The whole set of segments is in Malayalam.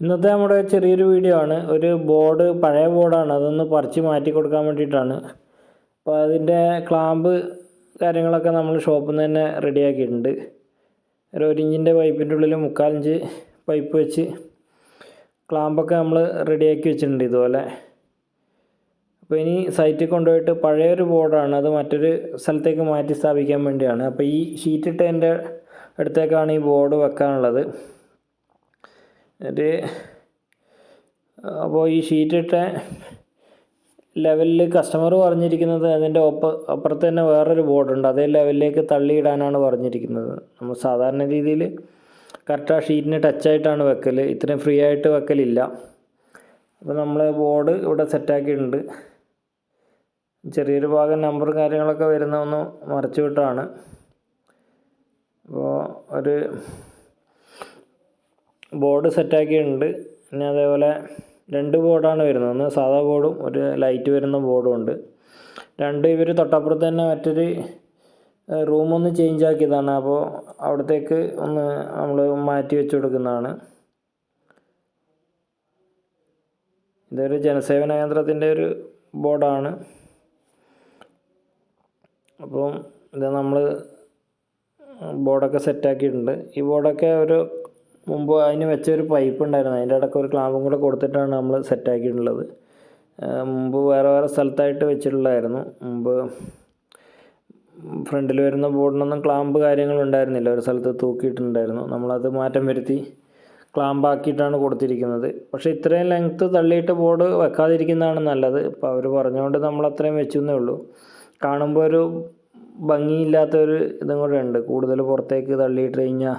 ഇന്നത്തെ നമ്മുടെ ചെറിയൊരു വീഡിയോ ആണ്. ഒരു ബോർഡ്, പഴയ ബോർഡാണ്, അതൊന്ന് പറിച്ച് മാറ്റി കൊടുക്കാൻ വേണ്ടിയിട്ടാണ്. അപ്പോൾ അതിൻ്റെ ക്ലാമ്പ് കാര്യങ്ങളൊക്കെ നമ്മൾ ഷോപ്പിൽ നിന്ന് തന്നെ റെഡിയാക്കിയിട്ടുണ്ട്. ഒരു 1 ഇഞ്ചിൻ്റെ പൈപ്പിൻ്റെ ഉള്ളിൽ 3/4 ഇഞ്ച് പൈപ്പ് വെച്ച് ക്ലാമ്പൊക്കെ നമ്മൾ റെഡിയാക്കി വെച്ചിട്ടുണ്ട് ഇതുപോലെ. അപ്പോൾ ഇനി സൈറ്റിൽ കൊണ്ടുപോയിട്ട് പഴയൊരു ബോർഡാണ്, അത് മറ്റൊരു സ്ഥലത്തേക്ക് മാറ്റി സ്ഥാപിക്കാൻ വേണ്ടിയാണ്. അപ്പോൾ ഈ ഷീറ്റ് ഇട്ടതിൻ്റെ അടുത്തേക്കാണ് ഈ ബോർഡ് വെക്കാനുള്ളത്. അപ്പോൾ ഈ ഷീറ്റിട്ട ലെവലിൽ കസ്റ്റമർ പറഞ്ഞിരിക്കുന്നത് അതിൻ്റെ അപ്പുറത്ത് തന്നെ വേറൊരു ബോർഡുണ്ട്, അതേ ലെവലിലേക്ക് തള്ളിയിടാനാണ് പറഞ്ഞിരിക്കുന്നത്. നമ്മൾ സാധാരണ രീതിയിൽ കറക്റ്റ് ആ ഷീറ്റിന് ടച്ചായിട്ടാണ് വെക്കൽ, ഇത്രയും ഫ്രീ ആയിട്ട് വെക്കലില്ല. അപ്പോൾ നമ്മൾ ബോർഡ് ഇവിടെ സെറ്റാക്കിയിട്ടുണ്ട്. ചെറിയൊരു ഭാഗം നമ്പർ കാര്യങ്ങളൊക്കെ വരുന്ന ഒന്ന് മറച്ചു വിട്ടാണ്. അപ്പോൾ ഒരു ബോർഡ് സെറ്റാക്കിയിട്ടുണ്ട്. പിന്നെ അതേപോലെ 2 ബോർഡാണ് വരുന്നത്, ഒന്ന് സാധാ ബോർഡും ഒരു ലൈറ്റ് വരുന്ന ബോർഡും ഉണ്ട്. ഇവർ തൊട്ടപ്പുറത്ത് തന്നെ മറ്റൊരു റൂമൊന്ന് ചേഞ്ച് ആക്കിയതാണ്. അപ്പോൾ അവിടത്തേക്ക് ഒന്ന് നമ്മൾ മാറ്റി വെച്ച് കൊടുക്കുന്നതാണ്. ഇതൊരു ജനസേവന കേന്ദ്രത്തിൻ്റെ ഒരു ബോർഡാണ്. അപ്പം ഇത് നമ്മൾ ബോർഡൊക്കെ സെറ്റാക്കിയിട്ടുണ്ട്. ഈ ബോർഡൊക്കെ മുമ്പ് അതിന് വെച്ചൊരു പൈപ്പ് ഉണ്ടായിരുന്നു, അതിൻ്റെ ഇടയ്ക്ക് ഒരു ക്ലാമ്പും കൂടെ കൊടുത്തിട്ടാണ് നമ്മൾ സെറ്റാക്കിയിട്ടുള്ളത്. മുമ്പ് വേറെ സ്ഥലത്തായിട്ട് വെച്ചിട്ടുള്ളതായിരുന്നു. മുമ്പ് ഫ്രണ്ടിൽ വരുന്ന ബോർഡിനൊന്നും ക്ലാമ്പ് കാര്യങ്ങളുണ്ടായിരുന്നില്ല, ഒരു സ്ഥലത്ത് തൂക്കിയിട്ടുണ്ടായിരുന്നു. നമ്മളത് മാറ്റം വരുത്തി ക്ലാമ്പാക്കിയിട്ടാണ് കൊടുത്തിരിക്കുന്നത്. പക്ഷേ ഇത്രയും ലെങ്ത്ത് തള്ളിയിട്ട് ബോർഡ് വെക്കാതിരിക്കുന്നതാണ് നല്ലത്. ഇപ്പോൾ അവർ പറഞ്ഞുകൊണ്ട് നമ്മൾ അത്രയും വെച്ചെന്നേ ഉള്ളൂ. കാണുമ്പോൾ ഒരു ഭംഗിയില്ലാത്തൊരു ഇതും കൂടെ ഉണ്ട്. കൂടുതൽ പുറത്തേക്ക് തള്ളിയിട്ട് കഴിഞ്ഞാൽ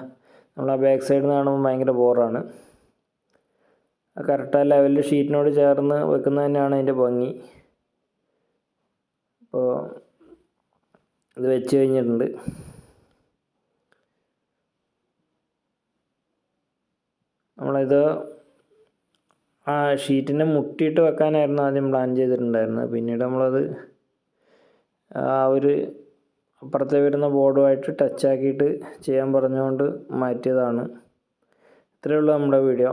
നമ്മൾ ആ ബാക്ക് സൈഡിൽ നിന്ന് കാണുമ്പോൾ ഭയങ്കര ബോറാണ്. കറക്റ്റ് ആ ലെവലിൽ ഷീറ്റിനോട് ചേർന്ന് വെക്കുന്നത് തന്നെയാണ് അതിൻ്റെ ഭംഗി. അപ്പോൾ ഇത് വെച്ച് കഴിഞ്ഞിട്ടുണ്ട്. നമ്മളിത് ആ ഷീറ്റിനെ മുട്ടിയിട്ട് വെക്കാനായിരുന്നു ആദ്യം പ്ലാൻ ചെയ്തിട്ടുണ്ടായിരുന്നത്. പിന്നീട് നമ്മളത് ഒരു അപ്പുറത്തെ വരുന്ന ബോർഡുമായിട്ട് ടച്ചാക്കിയിട്ട് ചെയ്യാൻ പറഞ്ഞുകൊണ്ട് മാറ്റിയതാണ്. ഇത്രയേ ഉള്ളൂ നമ്മുടെ വീഡിയോ.